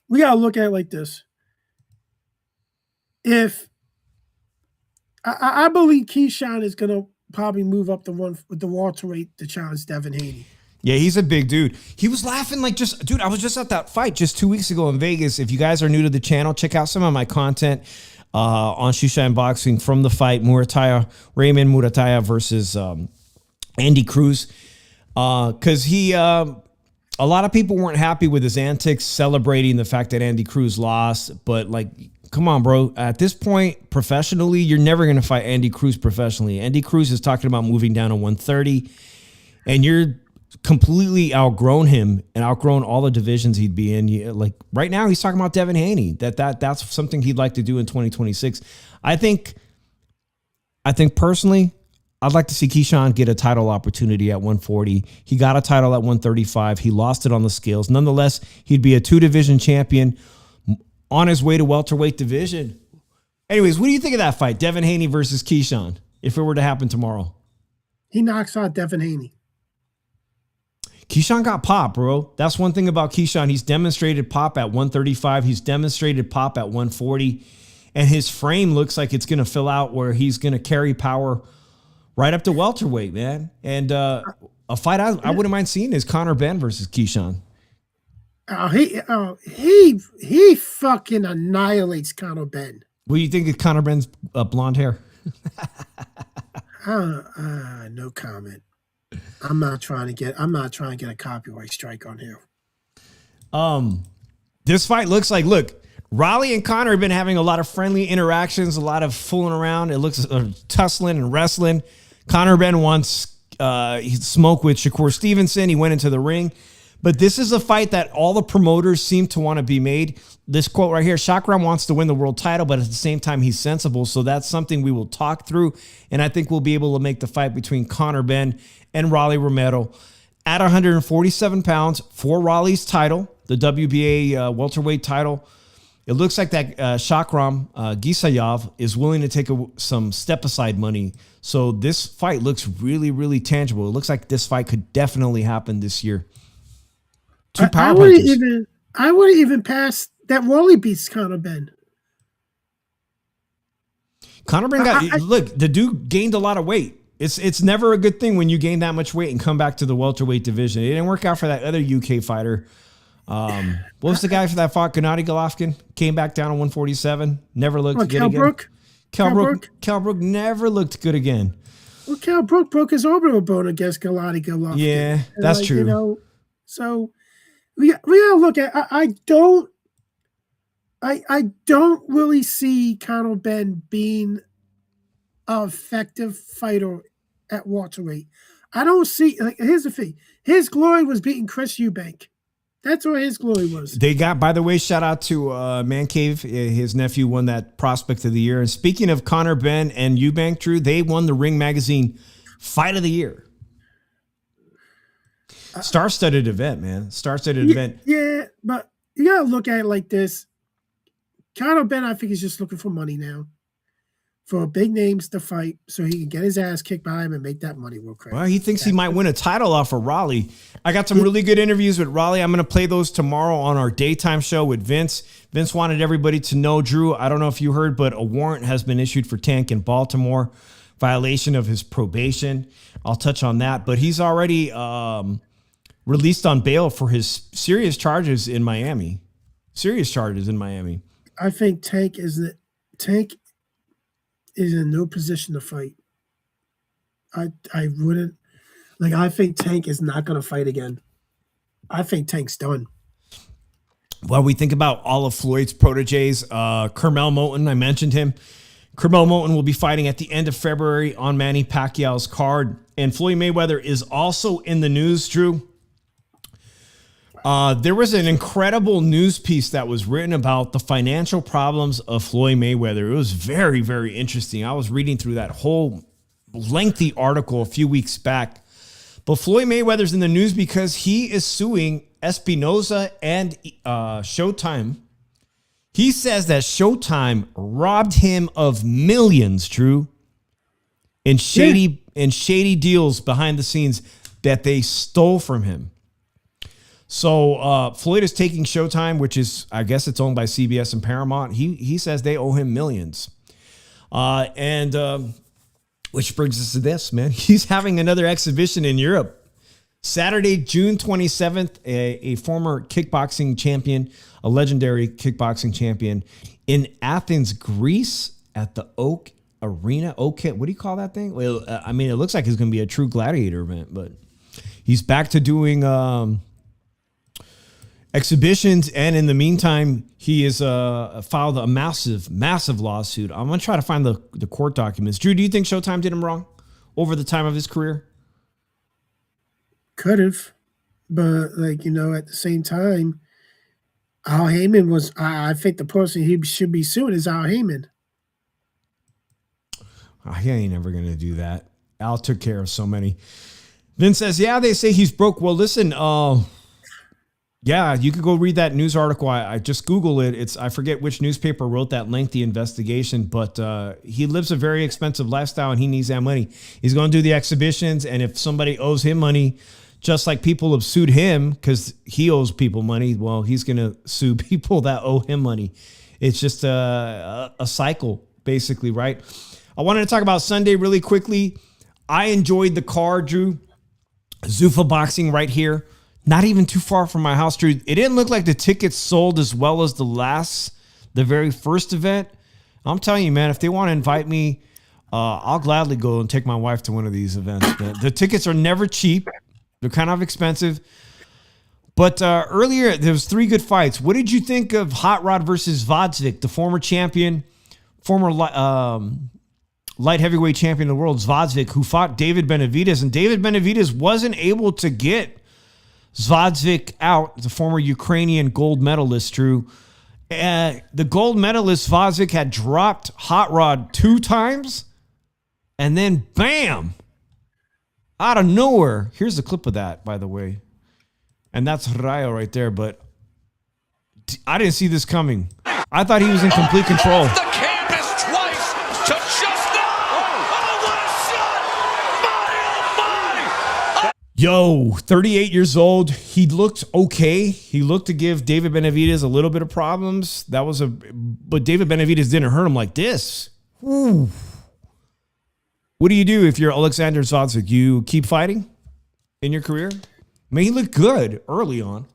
we got to look at it like this. If I believe Keyshawn is going to probably move up the welterweight to challenge Devin Haney. Yeah, he's a big dude. He was laughing like dude, I was just at that fight just 2 weeks ago in Vegas. If you guys are new to the channel, check out some of my content on Shushan Boxing from the fight, Raymond Murataya versus Andy Cruz. Because a lot of people weren't happy with his antics celebrating the fact that Andy Cruz lost. But, like, come on, bro. At this point, professionally, you're never going to fight Andy Cruz professionally. Andy Cruz is talking about moving down to 130, and you're completely outgrown him and outgrown all the divisions he'd be in. Like right now, he's talking about Devin Haney. That's something he'd like to do in 2026. I think personally, I'd like to see Keyshawn get a title opportunity at 140. He got a title at 135. He lost it on the scales. Nonetheless, he'd be a 2-division champion on his way to welterweight division. Anyways, what do you think of that fight? Devin Haney versus Keyshawn, if it were to happen tomorrow. He knocks out Devin Haney. Keyshawn got pop, bro. That's one thing about Keyshawn. He's demonstrated pop at 135. He's demonstrated pop at 140. And his frame looks like it's going to fill out where he's going to carry power right up to welterweight, man. And a fight I wouldn't mind seeing is Conor Benn versus Keyshawn. He fucking annihilates Conor Benn. What do you think of Conor Benn's blonde hair? No comment. I'm not trying to get a copyright strike on here. This fight looks like, look, Raleigh and Conor have been having a lot of friendly interactions, a lot of fooling around. It looks tussling and wrestling. Conor Benn once he smoked with Shakur Stevenson. He went into the ring. But this is a fight that all the promoters seem to want to be made. This quote right here, Shakram wants to win the world title, but at the same time, he's sensible. So that's something we will talk through. And I think we'll be able to make the fight between Conor Benn and Raleigh Romero at 147 pounds for Raleigh's title, the WBA welterweight title. It looks like that Shakram Gisayev is willing to take some step-aside money. So this fight looks really, really tangible. It looks like this fight could definitely happen this year. I wouldn't even pass that Wally beats Conor Benn. Conor Benn look, the dude gained a lot of weight. It's never a good thing when you gain that much weight and come back to the welterweight division. It didn't work out for that other UK fighter. What was the guy for that fought? Gennady Golovkin came back down to 147. Never looked good again. Cal Brook never looked good again. Well, Cal Brook broke his orbital bone against Gennady Golovkin. Yeah, that's true. You know, so we gotta look at. I don't really see Conor Benn being an effective fighter at welterweight. I don't see. Here's the thing: his glory was beating Chris Eubank. That's where his glory was. They got, by the way, shout out to Man Cave. His nephew won that Prospect of the Year. And speaking of Conor Benn and Eubank, Drew, they won the Ring Magazine Fight of the Year. Star-studded event, man. Star-studded event. Yeah, but you gotta look at it like this. Conor Benn, I think, is just looking for money now, for big names to fight, so he can get his ass kicked by him and make that money real quick. Well, he thinks he might win a title off of Raleigh. I got some really good interviews with Raleigh. I'm going to play those tomorrow on our daytime show with Vince. Vince wanted everybody to know, Drew, I don't know if you heard, but a warrant has been issued for Tank in Baltimore, violation of his probation. I'll touch on that, but he's already released on bail for his serious charges in Miami. Serious charges in Miami. I think Tank is in no position to fight. I wouldn't like. I think Tank is not going to fight again. I think Tank's done. Well, we think about all of Floyd's proteges. Carmel Moulton, I mentioned him. Carmel Moulton will be fighting at the end of February on Manny Pacquiao's card. And Floyd Mayweather is also in the news, Drew. There was an incredible news piece that was written about the financial problems of Floyd Mayweather. It was very, very interesting. I was reading through that whole lengthy article a few weeks back. But Floyd Mayweather's in the news because he is suing Espinoza and Showtime. He says that Showtime robbed him of millions, Drew, in shady deals behind the scenes that they stole from him. So Floyd is taking Showtime, which is, I guess it's owned by CBS and Paramount. He says they owe him millions. Which brings us to this, man. He's having another exhibition in Europe. Saturday, June 27th, a former kickboxing champion, a legendary kickboxing champion in Athens, Greece at the Oak Arena. Okay, what do you call that thing? Well, I mean, it looks like it's going to be a true gladiator event, but he's back to doing exhibitions. And in the meantime, he has filed a massive lawsuit. I'm going to try to find the court documents. Drew, do you think Showtime did him wrong over the time of his career? Could have, but at the same time, Al Heyman was. I think the person he should be suing is Al Heyman. He ain't never gonna do that. Al took care of so many. Vince says, "Yeah, they say he's broke." Well, listen. Yeah, you could go read that news article. I just Google it. I forget which newspaper wrote that lengthy investigation, but he lives a very expensive lifestyle and he needs that money. He's going to do the exhibitions, and if somebody owes him money, just like people have sued him because he owes people money, well, he's going to sue people that owe him money. It's just a cycle, basically, right? I wanted to talk about Sunday really quickly. I enjoyed the card, Drew. Zuffa Boxing right here. Not even too far from my house, Drew. It didn't look like the tickets sold as well as the very first event. I'm telling you, man, if they want to invite me, I'll gladly go and take my wife to one of these events. The tickets are never cheap. They're kind of expensive. But earlier, there was 3 good fights. What did you think of Hot Rod versus Zvadzic, the former champion, former light heavyweight champion of the world, Zvadzic, who fought David Benavidez? And David Benavidez wasn't able to get Zvadzic out, the former Ukrainian gold medalist, Drew. The gold medalist, Zvadzic, had dropped Hot Rod 2 times. And then, bam, out of nowhere. Here's a clip of that, by the way. And that's Rayo right there. But I didn't see this coming. I thought he was in complete control. The canvas twice to just now. Oh, what a shot. My, oh, my. Yo, 38 years old. He looked okay. He looked to give David Benavidez a little bit of problems. But David Benavidez didn't hurt him like this. Ooh. What do you do if you're Alexander Zvadzic? You keep fighting in your career? I mean, he looked good early on.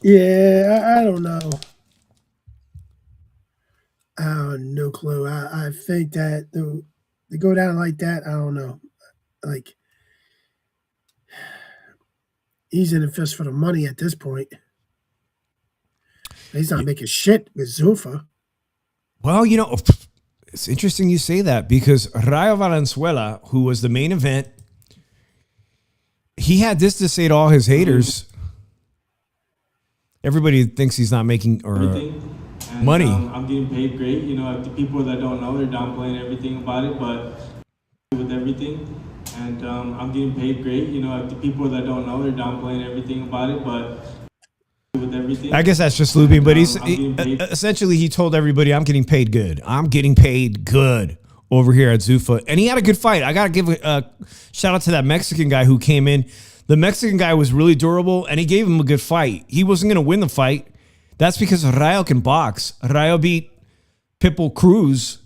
Yeah, I don't know. No clue. I think that to go down like that, I don't know. Like, he's in a fist for the money at this point. He's not making shit with Zuffa. Well, it's interesting you say that because Rayo Valenzuela, who was the main event, he had this to say to all his haters. Everybody thinks he's not making money. I'm getting paid great. The people that don't know, they're downplaying everything about it, but with everything. And I'm getting paid great. The people that don't know, they're downplaying everything about it, but with everything. I guess that's just looping, but essentially he told everybody, I'm getting paid good. I'm getting paid good over here at Zuffa. And he had a good fight. I got to give a shout out to that Mexican guy who came in. The Mexican guy was really durable, and he gave him a good fight. He wasn't going to win the fight. That's because Rayo can box. Rayo beat Pitbull Cruz,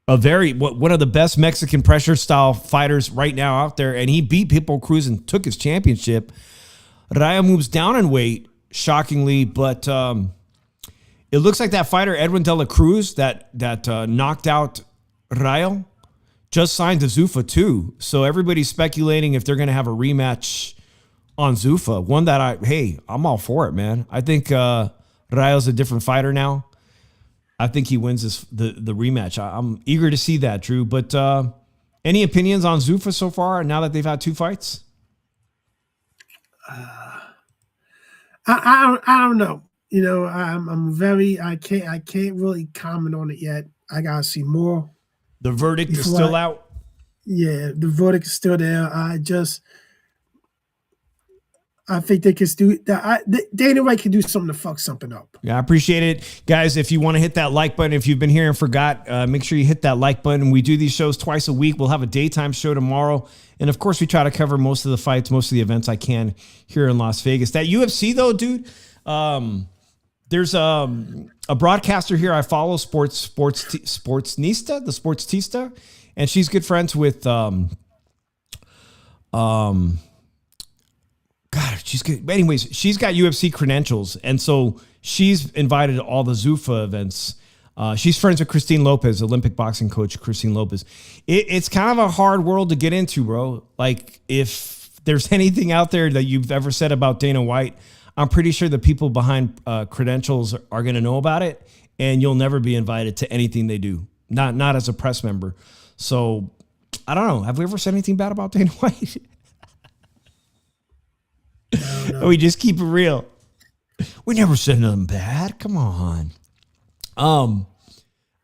one of the best Mexican pressure style fighters right now out there, and he beat Pitbull Cruz and took his championship. Raya moves down in weight, shockingly, but it looks like that fighter, Edwin De La Cruz, that knocked out Raya, just signed to Zuffa too. So everybody's speculating if they're going to have a rematch on Zuffa. One that I'm all for it, man. I think Raya's a different fighter now. I think he wins the rematch. I'm eager to see that, Drew. But any opinions on Zuffa so far now that they've had 2 fights? I don't know. You know, I can't really comment on it yet. I gotta see more. The verdict is still out. Yeah, the verdict is still there. I think they can do Dana White can do something to fuck something up. Yeah, I appreciate it. Guys, if you want to hit that like button, if you've been here and forgot, make sure you hit that like button. We do these shows twice a week. We'll have a daytime show tomorrow. And of course, we try to cover most of the fights, most of the events I can here in Las Vegas. That UFC though, dude, there's a broadcaster here I follow, Sportista, and she's good friends with God, she's good. Anyways, she's got UFC credentials, and so she's invited to all the Zuffa events. She's friends with Christine Lopez, Olympic boxing coach Christine Lopez. It's kind of a hard world to get into, bro. Like, if there's anything out there that you've ever said about Dana White, I'm pretty sure the people behind credentials are going to know about it, and you'll never be invited to anything they do, not as a press member. So, I don't know. Have we ever said anything bad about Dana White? No. We just keep it real. We never said nothing bad. Come on.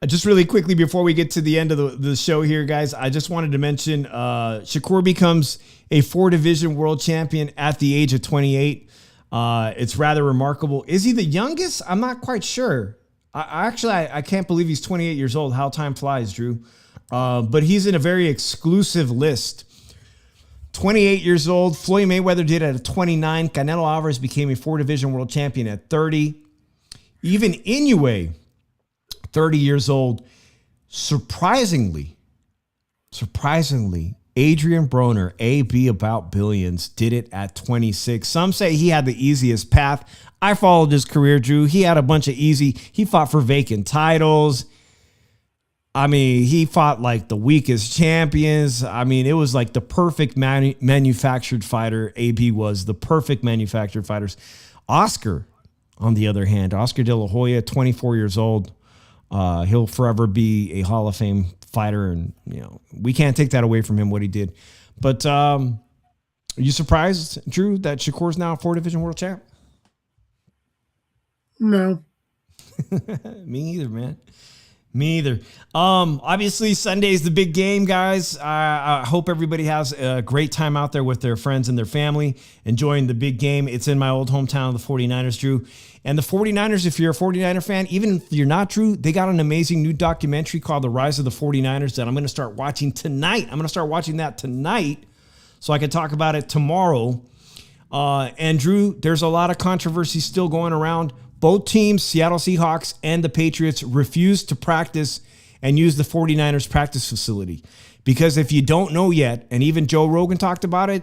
Just really quickly before we get to the end of the show here, guys, I just wanted to mention Shakur becomes a 4-division world champion at the age of 28. It's rather remarkable. Is he the youngest? I'm not quite sure. I can't believe he's 28 years old. How time flies, Drew. But he's in a very exclusive list. 28 years old. Floyd Mayweather did at 29. Canelo Alvarez became a 4-division world champion at 30. Even Inoue, 30 years old. Surprisingly, Adrian Broner, AB about billions, did it at 26. Some say he had the easiest path. I followed his career, Drew. He had a bunch of he fought for vacant titles. I mean, he fought like the weakest champions. I mean, it was like the perfect manufactured fighter. AB was the perfect manufactured fighters. Oscar, on the other hand, Oscar De La Hoya, 24 years old. He'll forever be a Hall of Fame fighter, and we can't take that away from him, what he did. But are you surprised, Drew, that Shakur's now a 4-division world champ? No. Me either, man. Me either. Obviously, Sunday's the big game, guys. I hope everybody has a great time out there with their friends and their family, enjoying the big game. It's in my old hometown, the 49ers, Drew. And the 49ers, if you're a 49er fan, even if you're not, Drew, they got an amazing new documentary called The Rise of the 49ers that I'm going to start watching tonight. I'm going to start watching that tonight so I can talk about it tomorrow. And Drew, there's a lot of controversy still going around. Both teams, Seattle Seahawks and the Patriots, refused to practice and use the 49ers practice facility. Because if you don't know yet, and even Joe Rogan talked about it,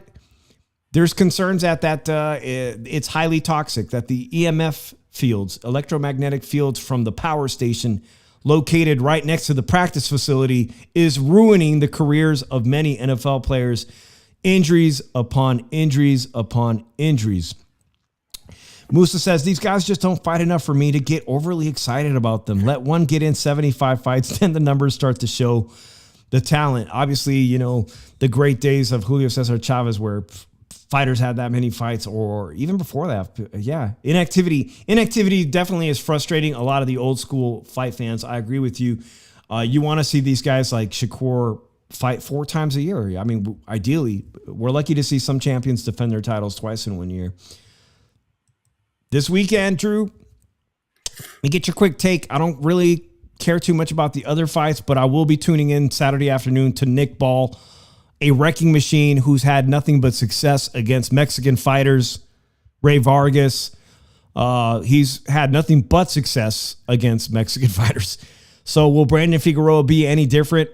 there's concerns that it's highly toxic, that the EMF fields, electromagnetic fields from the power station located right next to the practice facility, is ruining the careers of many NFL players. Injuries upon injuries upon injuries. Musa says, these guys just don't fight enough for me to get overly excited about them. Let one get in 75 fights, then the numbers start to show the talent. Obviously, the great days of Julio Cesar Chavez where fighters had that many fights, or even before that. Yeah, inactivity definitely is frustrating a lot of the old school fight fans. I agree with you. You want to see these guys like Shakur fight 4 times a year. I mean, ideally, we're lucky to see some champions defend their titles twice in 1 year. This weekend, Drew, let me get your quick take. I don't really care too much about the other fights, but I will be tuning in Saturday afternoon to Nick Ball, a wrecking machine who's had nothing but success against Mexican fighters. Ray Vargas, he's had nothing but success against Mexican fighters. So will Brandon Figueroa be any different?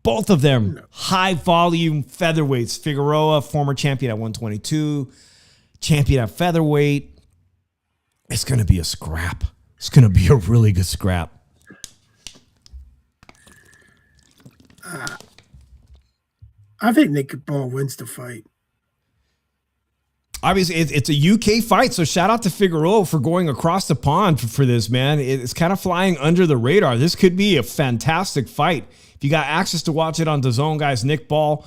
Both of them, high volume featherweights. Figueroa, former champion at 122. champion at featherweight. It's going to be a scrap. It's going to be a really good scrap. I think Nick Ball wins the fight. Obviously, it's a UK fight, so shout out to Figueroa for going across the pond for this, man. It's kind of flying under the radar. This could be a fantastic fight. If you got access to watch it on DAZN, guys, Nick Ball,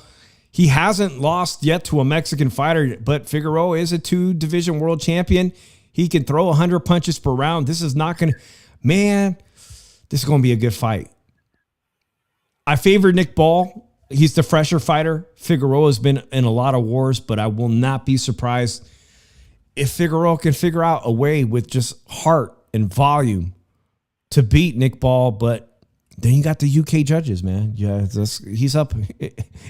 he hasn't lost yet to a Mexican fighter, but Figueroa is a 2-division world champion. He can throw 100 punches per round. This is not going to, man, this is going to be a good fight. I favor Nick Ball. He's the fresher fighter. Figueroa has been in a lot of wars, but I will not be surprised if Figueroa can figure out a way with just heart and volume to beat Nick Ball. But then you got the UK judges, man. Yeah, he's up.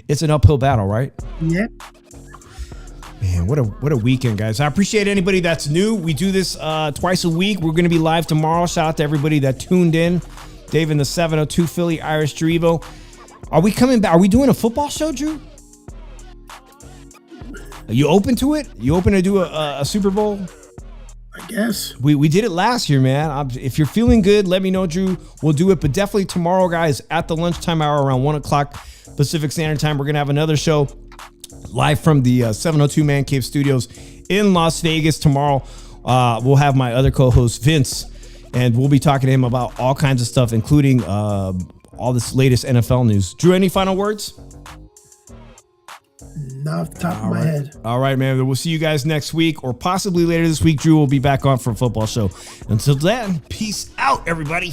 It's an uphill battle, right? Yep. Man, what a weekend, guys. I appreciate anybody that's new. We do this twice a week. We're going to be live tomorrow. Shout out to everybody that tuned in. Dave in the 702 Philly, Irish Drevo. Are we coming back? Are we doing a football show, Drew? Are you open to it? You open to do a Super Bowl? I guess. We did it last year, man. If you're feeling good, let me know, Drew. We'll do it. But definitely tomorrow, guys, at the lunchtime hour around 1 o'clock Pacific Standard Time, we're going to have another show live from the 702 Man Cave Studios in Las Vegas. Tomorrow, we'll have my other co-host, Vince, and we'll be talking to him about all kinds of stuff, including all this latest NFL news. Drew, any final words? Not off the top of my head. All right, man. We'll see you guys next week or possibly later this week. Drew will be back on for a football show. Until then, peace out, everybody.